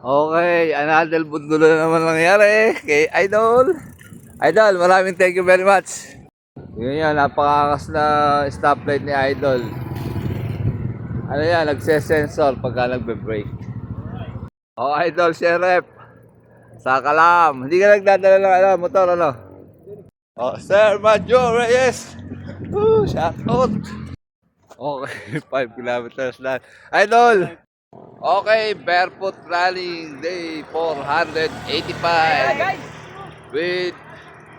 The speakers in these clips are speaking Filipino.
Okay, another bundo na naman nangyari kay Idol. Idol, maraming thank you very much. Yun yan, napakakas na stoplight ni Idol. Ano yan, nagse-sensor pagka nagbe-brake. Oh, Idol, Sheriff. Saka lang. Hindi ka nagdadala ng motor, ano? Oh, Sir Major Reyes. Shout out. Okay, 5 kilometers lang. Idol! Okay, barefoot running day 485 with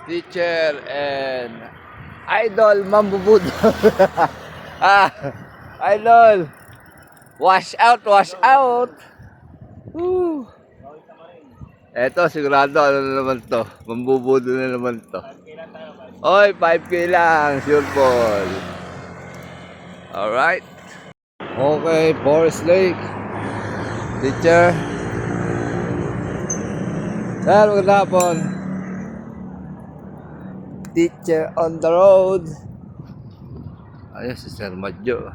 teacher and Idol Mambubud. Idol, wash out, wash out. Woo. Eto, sigurado ano na naman to, mambubudo na naman to. Oy, 5K lang, sure ball. Alright. Okay, Forest Lake. Teacher. Sir, magandang hapon. Teacher on the road. Ayun si Sir Madjo.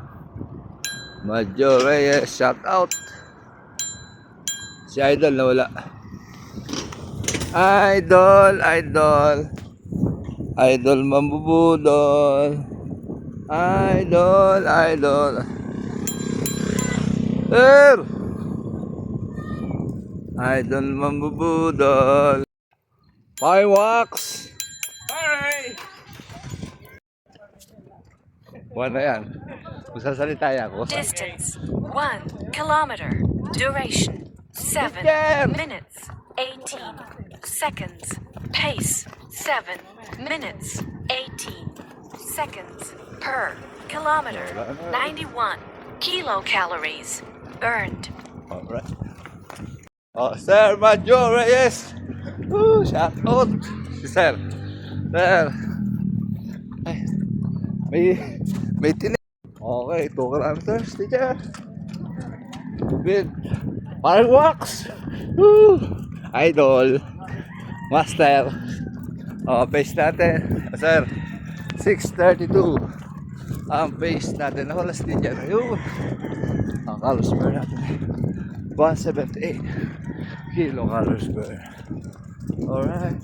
Madjo Reyes, shout out. Si Idol na wala. Idol, Idol. Idol Mambubudol. Idol, Idol. Sir! Idol Mambubudol. Fireworks! Bye! Wala yan. Kung sasalita yan ako. Distance 1 kilometer. Duration 7 minutes 18 seconds. Pace 7 minutes 18 seconds per kilometer. 91 kilocalories burned. Alright. Oh, Sir Major Reyes. Shout out. Si Sir. Sir. Ay, may tinik. Okay, 2 kilometers, teacher. With fireworks. Idol. Master. Oh, pace natin. Sir, 6:32. Ang pace natin. Nawalas din dyan. Ayun. Ang calories per natin. 178 kilocalories per. Alright.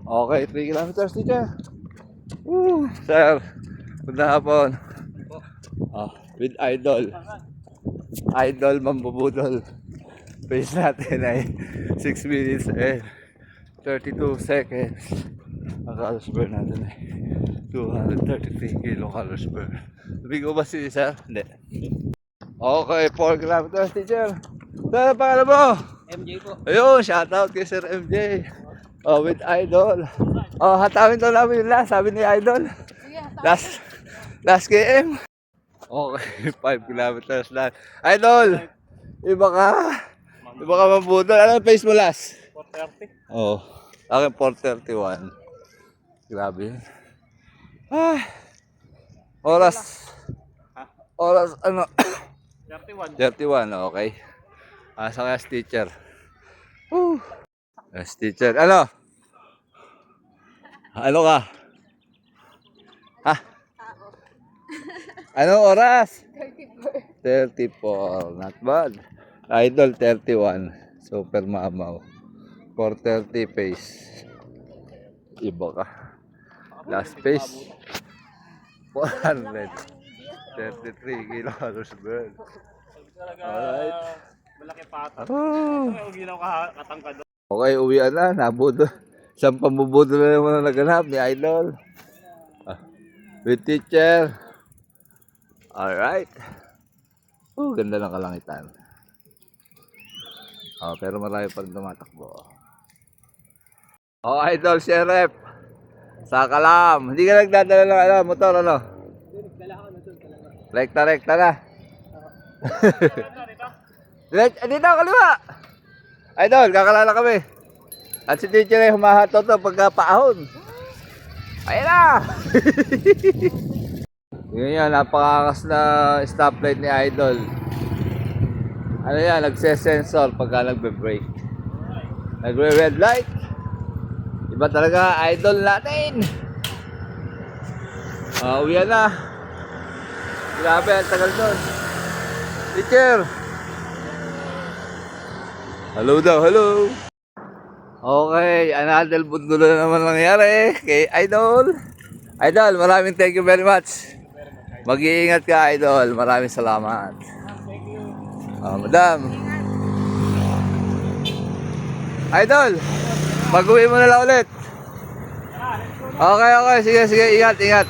Okay, 3 kilometers, teacher. Sir, good hapon. Oh, with Idol. Idol Mambubudol. Pace natin ay 6 minutes and 32 seconds. Ang calories per natin ay 233 kilocalories per. Bigo ba si Sir? Hindi. Okay, 4 kilometers, teacher. Sir, pangalan mo? MJ po. Ayun, shoutout kay Sir MJ. Oh, with Idol. Oh, hatawin daw namin yung last, sabi ni Idol. Last KM. Okay, 5 kilometers lang. Idol, iba ka mambudol. Ano pace mo last? 4:30. Oh, akin 4:31. Grabe. Ah, oras ano? 31. 31, okay. Sa kaya teacher. Yes, teacher. Ano? Ano ka? Ha? Anong oras? 34. Not bad. Idol 31. Super mamaw. 4:30 pace. Iba ka. Last pace. 433 kilometers burn. Alright. Malaki pata. Oh. Ginaw katangkad. Okay, uwian na. Nabudo. Isang pambubudo na naman ang naganap ni Idol. With teacher. Alright. Ganda ng kalangitan. Pero marami pa rin tumatakbo. Idol, Sheriff. Saka lang. Hindi ka nagdadala ng motor, ano? Rekta-rekta na. Dito, kaliwa. Idol, kakalala kami. At si teacher ay humahato to pagkapaahon. Ayun na! Yun yan, napakakas na stoplight ni Idol. Ano yan, nagse-sensor pagka nagbe-brake. Nagre-red light. Iba talaga, Idol natin. Uwian na. Grabe, ang tagal doon. Teacher. Hello daw, hello. Okay, another bundulo na naman nangyari kay Idol. Idol, maraming thank you very much. Mag-iingat ka, Idol. Maraming salamat. Madam. Idol, pag-uwi mo na lang ulit. Okay, okay. Sige, sige. Ingat, ingat.